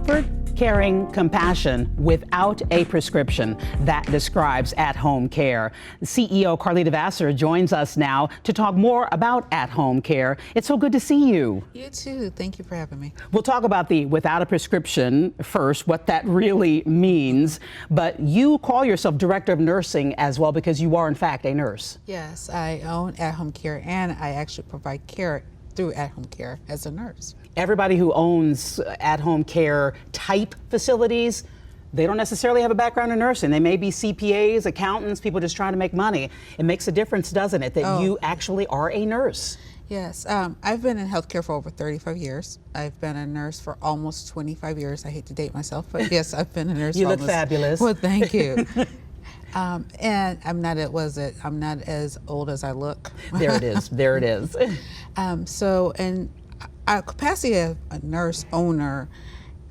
Comfort, caring, compassion without a prescription. That describes at-home care. CEO Carlito Vassar joins us now to talk more about at-home care. It's so good to see you. You too. Thank you for having me. We'll talk about the without a prescription first, what that really means. But you call yourself director of nursing as well because you are in fact a nurse. Yes, I own at-home care and I actually provide care through at-home care as a nurse. Everybody who owns at-home care type facilities, they don't necessarily have a background in nursing. They may be CPAs, accountants, people just trying to make money. It makes a difference, doesn't it, that you actually are a nurse? Yes, I've been in healthcare for over 35 years. I've been a nurse for almost 25 years. I hate to date myself, but yes, I've been a nurse. You look fabulous. Well, thank you. And I'm not as old as I look. There it is. There it is. So in our capacity of a nurse owner,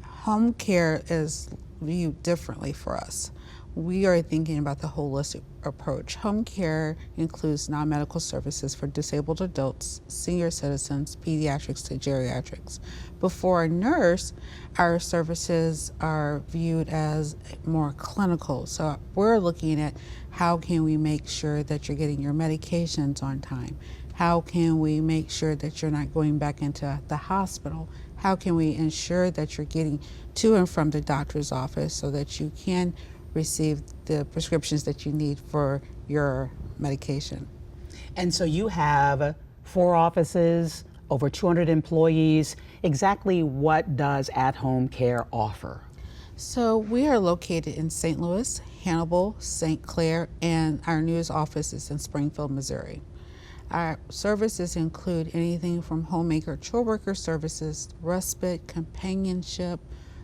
home care is viewed differently for us. We are thinking about the holistic approach. Home care includes non-medical services for disabled adults, senior citizens, pediatrics to geriatrics. But for a nurse, our services are viewed as more clinical. So we're looking at how can we make sure that you're getting your medications on time? How can we make sure that you're not going back into the hospital? How can we ensure that you're getting to and from the doctor's office so that you can receive the prescriptions that you need for your medication? And so you have 4 offices, over 200 employees. Exactly what does at-home care offer? So we are located in St. Louis, Hannibal, St. Clair, and our newest office is in Springfield, Missouri. Our services include anything from homemaker chore worker services, respite, companionship,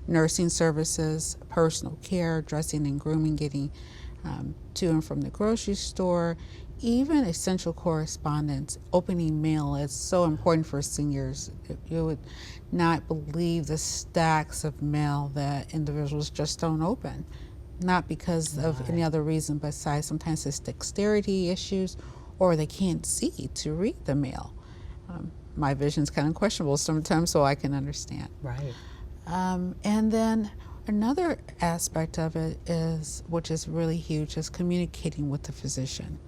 nursing services, personal care, dressing and grooming, getting to and from the grocery store, even essential correspondence, opening mail is so important for seniors. You would not believe the stacks of mail that individuals just don't open, not because of any other reason besides sometimes it's dexterity issues or they can't see to read the mail. My vision's kind of questionable sometimes, so I can understand. Right. And then another aspect of it is, which is really huge, is communicating with the physician.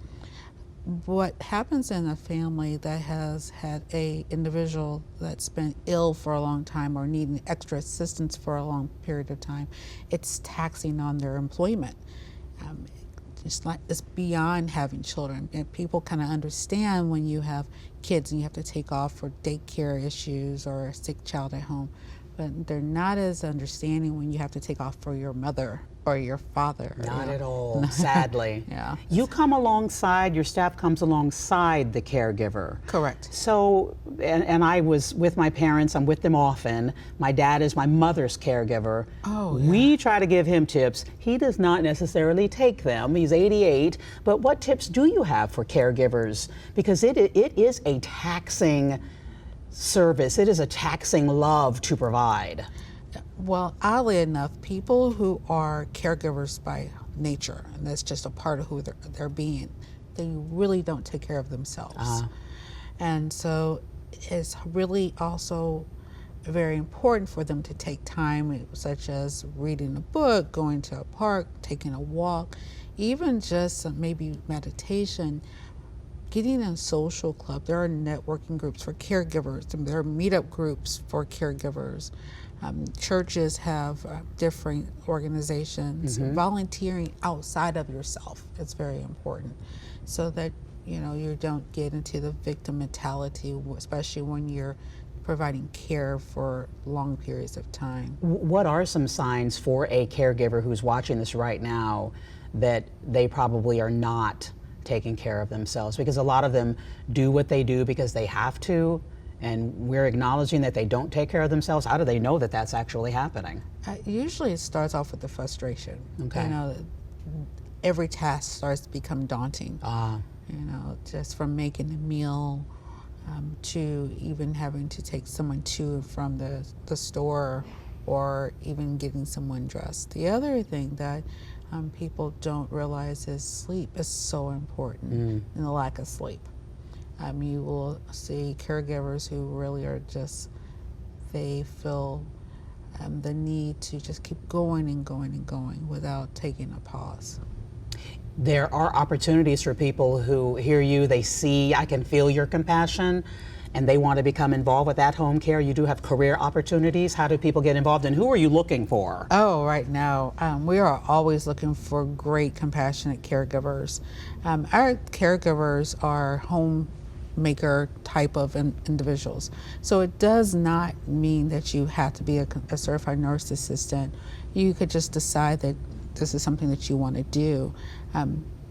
What happens in a family that has had a individual that's been ill for a long time or needing extra assistance for a long period of time, it's taxing on their employment. It's beyond having children. And people kind of understand when you have kids and you have to take off for daycare issues or a sick child at home. But they're not as understanding when you have to take off for your mother or your father. Not at all, sadly. Yeah. You come alongside, your staff comes alongside the caregiver. Correct. So, and I was with my parents, I'm with them often. My dad is my mother's caregiver. Oh, yeah. We try to give him tips. He does not necessarily take them. He's 88. But what tips do you have for caregivers? Because it is a taxing service. It is a taxing love to provide. Well, oddly enough, people who are caregivers by nature, and that's just a part of who they're being, they really don't take care of themselves. And so it's really also very important for them to take time, such as reading a book, going to a park, taking a walk, even just maybe meditation, getting in a social club. There are networking groups for caregivers. There are meetup groups for caregivers. Churches have different organizations. Volunteering outside of yourself is very important so that you don't get into the victim mentality, especially when you're providing care for long periods of time. What are some signs for a caregiver who's watching this right now that they probably are not taking care of themselves? Because a lot of them do what they do because they have to, and we're acknowledging that they don't take care of themselves. How do they know that that's actually happening? Usually it starts off with the frustration. Okay. Every task starts to become daunting. Just from making a meal to even having to take someone to and from the store or even getting someone dressed. The other thing that people don't realize is sleep is so important, and the lack of sleep. You will see caregivers who really are just, they feel the need to just keep going and going and going without taking a pause. There are opportunities for people who hear you, they see, I can feel your compassion, and they want to become involved with at-home care. You do have career opportunities. How do people get involved, and who are you looking for? Oh, right now, we are always looking for great, compassionate caregivers. Our caregivers are homemaker type of individuals. So it does not mean that you have to be a certified nurse assistant. You could just decide that this is something that you want to do.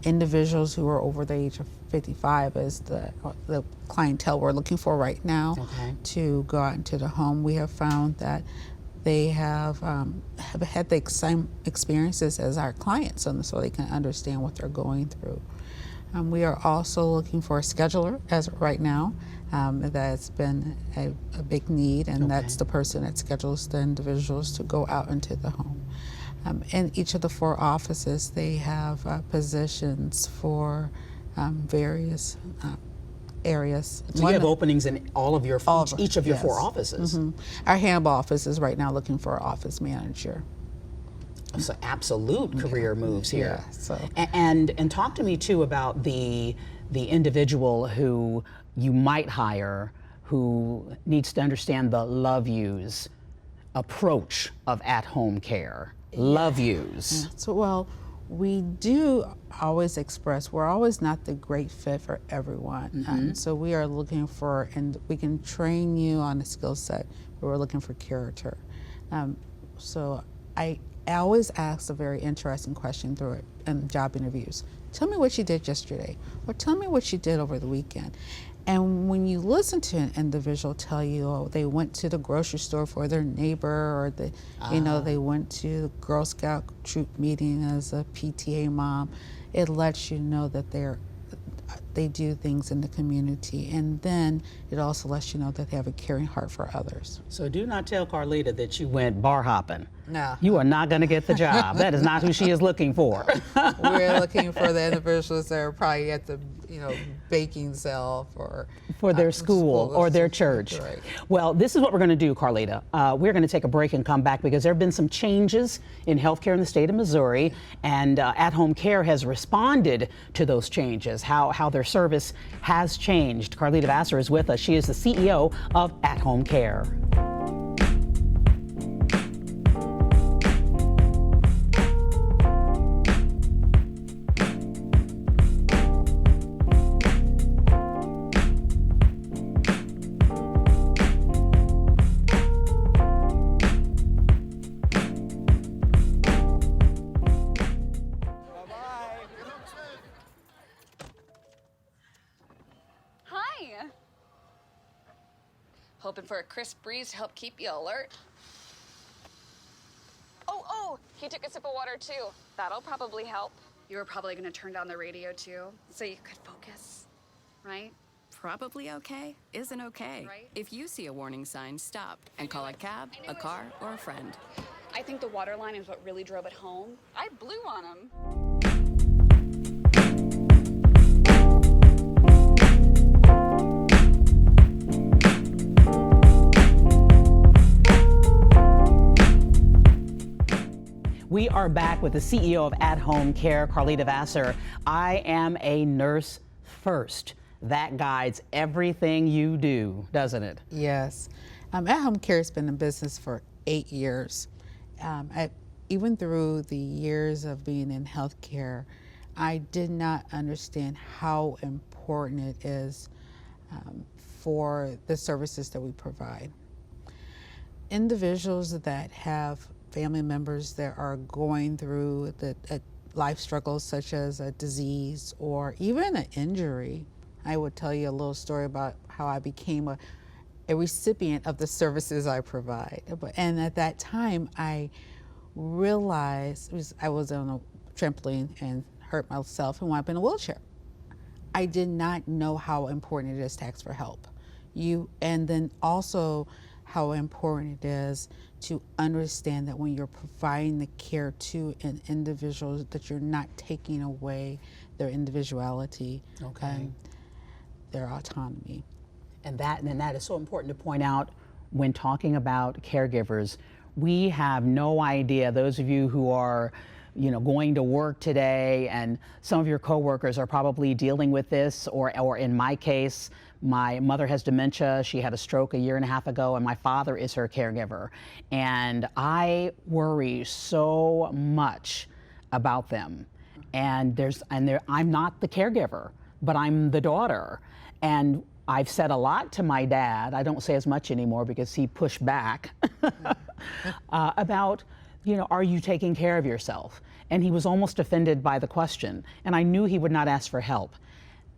Individuals who are over the age of 55 is the clientele we're looking for right now. Okay. To go out into the home. We have found that they have had the same experiences as our clients, and so they can understand what they're going through. We are also looking for a scheduler as of right now. That's been a big need, and that's the person that schedules the individuals to go out into the home. In each of the 4 offices, they have positions for various areas. So you have openings in all of your each of your yes. 4 offices. Our Hannibal office is right now looking for an office manager. So absolute career moves here. Yeah, so. And talk to me too about the individual who you might hire who needs to understand the love yous approach of at-home care. Love yous. So, well, we do always express we're always not the great fit for everyone. So we are looking for, and we can train you on a skill set, but we're looking for character. So I always ask a very interesting question through it in job interviews. Tell me what you did yesterday, or tell me what you did over the weekend. And when you listen to an individual tell you, oh, they went to the grocery store for their neighbor, or they went to the Girl Scout troop meeting as a PTA mom, it lets you know that they do things in the community, and then it also lets you know that they have a caring heart for others. So do not tell Carlita that you went bar hopping. No. You are not going to get the job. That is not who she is looking for. We're looking for the individuals that are probably at the baking cell for their school or their church. Right. Well, this is what we're going to do, Carlita. We're going to take a break and come back because there have been some changes in healthcare in the state of Missouri, and at-home care has responded to those changes, how their service has changed. Carlito Vassar is with us. She is the CEO of At-Home Care. Hoping for a crisp breeze to help keep you alert. Oh, he took a sip of water too. That'll probably help. You were probably gonna turn down the radio too, so you could focus, right? Probably okay isn't okay. Right. If you see a warning sign, stop and call a cab, a car, or a friend. I think the water line is what really drove it home. I blew on him. We are back with the CEO of At-Home Care, Carlito Vassar. I am a nurse first. That guides everything you do, doesn't it? Yes. At-Home Care has been in business for 8 years. Even through the years of being in healthcare, I did not understand how important it is for the services that we provide. Individuals that have family members that are going through the life struggles such as a disease or even an injury. I would tell you a little story about how I became a recipient of the services I provide. And at that time, I realized I was on a trampoline and hurt myself and wound up in a wheelchair. I did not know how important it is to ask for help. And then also how important it is to understand that when you're providing the care to an individual, that you're not taking away their individuality, their autonomy. And that is so important to point out when talking about caregivers. We have no idea. Those of you who are, going to work today, and some of your coworkers are probably dealing with this, or in my case, my mother has dementia. She had a stroke a year and a half ago, and my father is her caregiver. And I worry so much about them. And I'm not the caregiver, but I'm the daughter. And I've said a lot to my dad. I don't say as much anymore because he pushed back about, are you taking care of yourself? And he was almost offended by the question. And I knew he would not ask for help.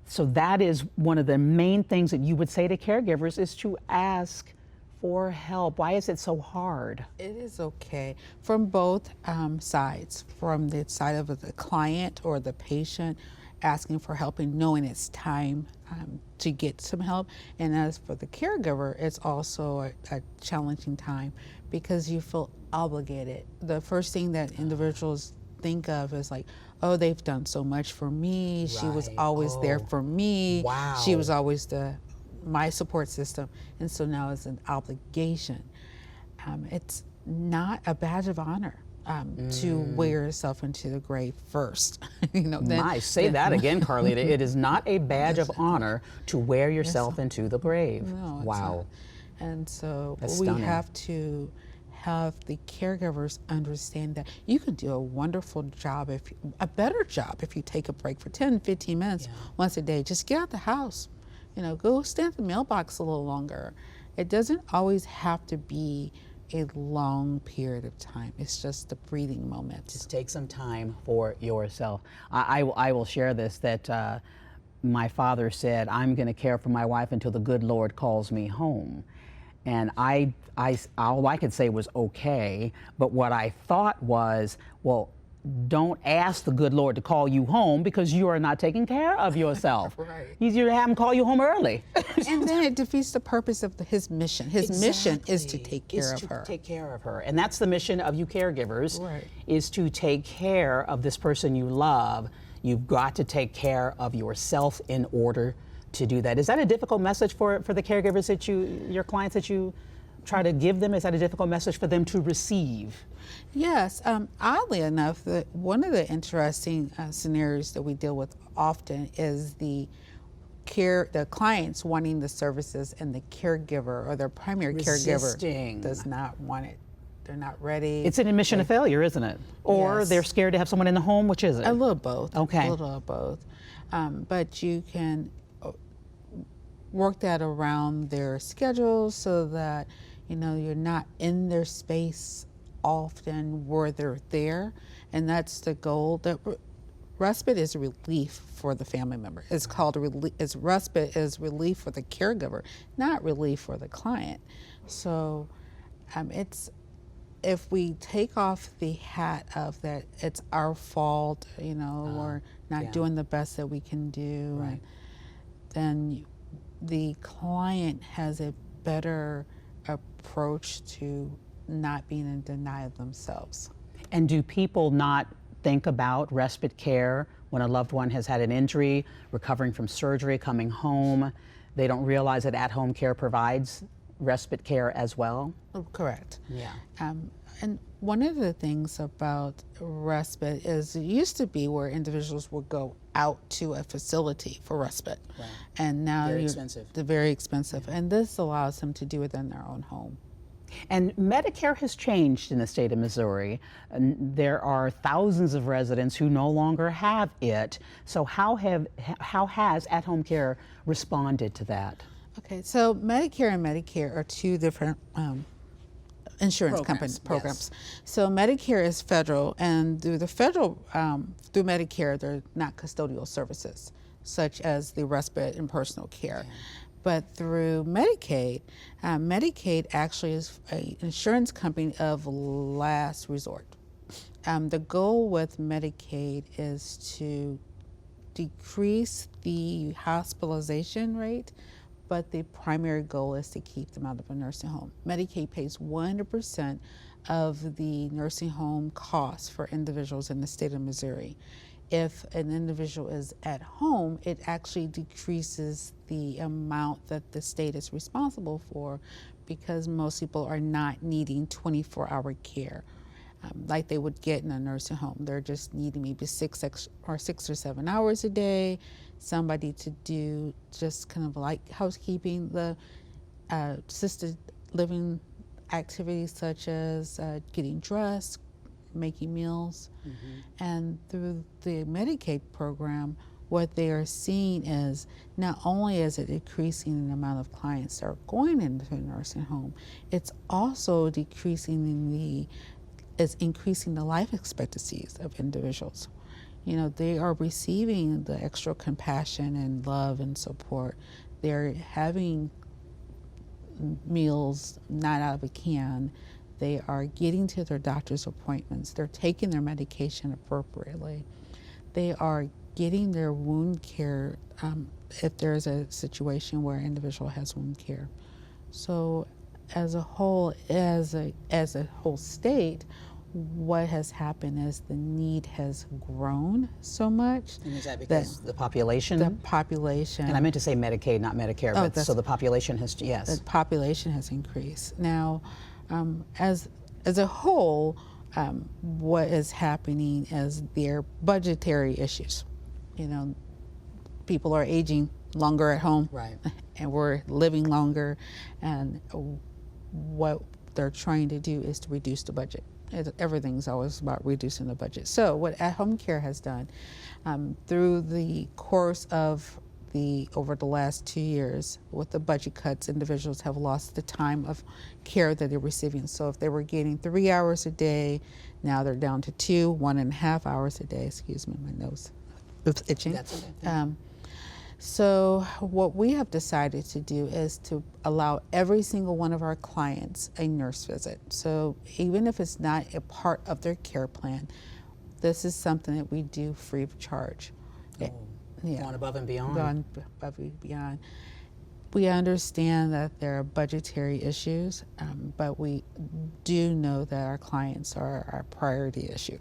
So that is one of the main things that you would say to caregivers, is to ask for help. Why is it so hard? It is okay from both sides, from the side of the client or the patient asking for help and knowing it's time to get some help. And as for the caregiver, it's also a challenging time because you feel obligated. The first thing that individuals think of is like, oh, they've done so much for me. She was always there for me. Wow. She was always my support system. And so now it's an obligation. It's not a badge of honor to wear yourself into the grave first. Say that again, Carlita. It is not a badge of honor to wear yourself into the grave. No, it's wow. not. And so That's we stunning. have to have the caregivers understand that you can do a wonderful job, a better job if you take a break for 10, 15 minutes once a day. Just get out the house, go stand at the mailbox a little longer. It doesn't always have to be a long period of time. It's just a breathing moment. Just take some time for yourself. I will share this, that my father said, I'm going to care for my wife until the good Lord calls me home. And all I could say was okay, but what I thought was, well, don't ask the good Lord to call you home because you are not taking care of yourself. Right. Easier to have him call you home early. And then it defeats the purpose of his mission. His mission is to take care of her. Take care of her. And that's the mission of you caregivers, Right. is to take care of this person you love. You've got to take care of yourself in order to do that. Is that a difficult message for the caregivers that your clients that you try to give them? Is that a difficult message for them to receive? Yes. Oddly enough, one of the interesting scenarios that we deal with often is the clients wanting the services and the caregiver or their primary Resisting. caregiver does not want it. They're not ready. It's an admission of failure, isn't it? Or Yes. they're scared to have someone in the home. Which is it? A little of both. Okay. A little of both. But you can work that around their schedules so that you're not in their space often where they're there, and that's the goal. That respite is relief for the family member. It's called respite is relief for the caregiver, not relief for the client. So if we take off the hat of that it's our fault, we're not doing the best that we can do, Right. then the client has a better approach to not being in denial themselves. And do people not think about respite care when a loved one has had an injury, recovering from surgery, coming home? They don't realize that at-home care provides respite care as well? Oh, correct. Yeah. And one of the things about respite is it used to be where individuals would go out to a facility for respite. Right. And now Very expensive. They're very expensive. And this allows them to do it in their own home. And Medicare has changed in the state of Missouri. There are thousands of residents who no longer have it. So how has at-home care responded to that? Okay, so Medicare and Medicare are two different insurance programs. So Medicare is federal, and through the federal, through Medicare, they're not custodial services, such as the respite and personal care. Okay. But through Medicaid, Medicaid actually is an insurance company of last resort. The goal with Medicaid is to decrease the hospitalization rate, but the primary goal is to keep them out of a nursing home. Medicaid pays 100% of the nursing home costs for individuals in the state of Missouri. If an individual is at home, it actually decreases the amount that the state is responsible for because most people are not needing 24-hour care like they would get in a nursing home. They're just needing maybe 6 or 7 hours a day, somebody to do just kind of like housekeeping, the assisted living activities such as getting dressed, making meals. And through the Medicaid program, what they are seeing is not only is it decreasing the amount of clients that are going into a nursing home, it's also increasing the life expectancies of individuals. You know, they are receiving the extra compassion and love and support. They're having meals not out of a can. They are getting to their doctor's appointments. They're taking their medication appropriately. They are getting their wound care if there's a situation where an individual has wound care. So as a whole, as a whole state, what has happened is the need has grown so much. And is that because the population? The population. And I meant to say Medicaid, not Medicare, but so the population has, yes. The population has increased. Now, as a whole, what is happening is their budgetary issues. You know, people are aging longer at home, right? And we're living longer, and what they're trying to do is to reduce the budget. Everything's always about reducing the budget. So what at-home care has done through the course of over the last 2 years, with the budget cuts, individuals have lost the time of care that they're receiving. So if they were getting 3 hours a day, now they're down to 1.5 hours a day. Excuse me, my nose is itching. That's okay. So what we have decided to do is to allow every single one of our clients a nurse visit. So even if it's not a part of their care plan, this is something that we do free of charge. Going above and beyond. Going above and beyond. We understand that there are budgetary issues, but we do know that our clients are our priority issue.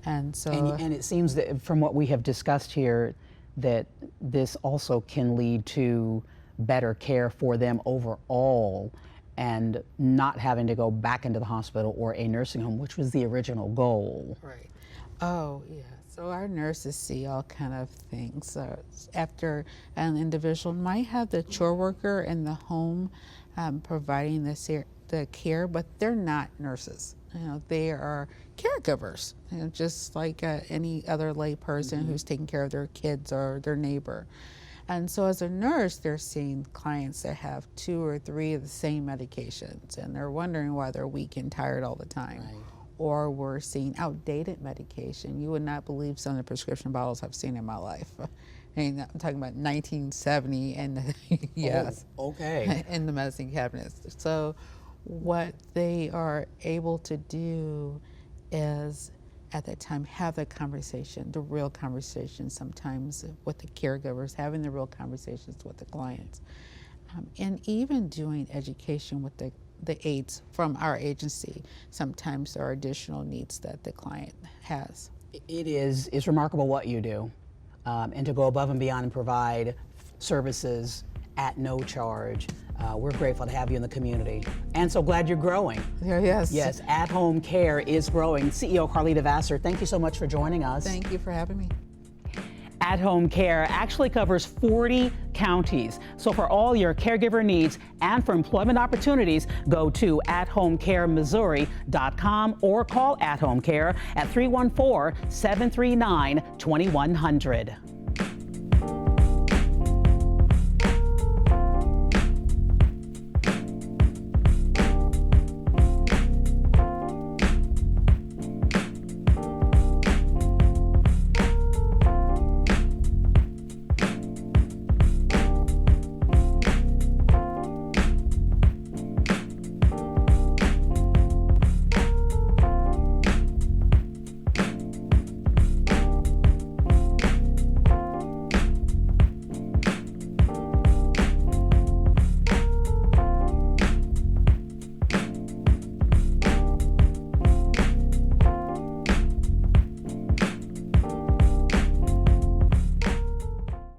And so, and it seems that from what we have discussed here, that this also can lead to better care for them overall and not having to go back into the hospital or a nursing home, which was the original goal. Right. Oh, yeah. So our nurses see all kind of things. After an individual might have the chore worker in the home providing the care, but they're not nurses. You know, they are caregivers, you know, just like any other lay person who's taking care of their kids or their neighbor. And so as a nurse, they're seeing clients that have 2 or 3 of the same medications, and they're wondering why they're weak and tired all the time. Right. Or we're seeing outdated medication. You would not believe some of the prescription bottles I've seen in my life. I mean, I'm talking about 1970 and yes. Oh, okay. In the medicine cabinets. So what they are able to do is at that time have the conversation, the real conversation sometimes with the caregivers, having the real conversations with the clients, and even doing education with the aides from our agency. Sometimes there are additional needs that the client has. It's remarkable what you do, and to go above and beyond and provide services at no charge. We're grateful to have you in the community, and so glad you're growing. Yes. Yes, at-home care is growing. CEO Carlito Vassar, thank you so much for joining us. Thank you for having me. At-home care actually covers 40 counties. So for all your caregiver needs and for employment opportunities, go to athomecaremissouri.com or call At Home Care at 314-739-2100.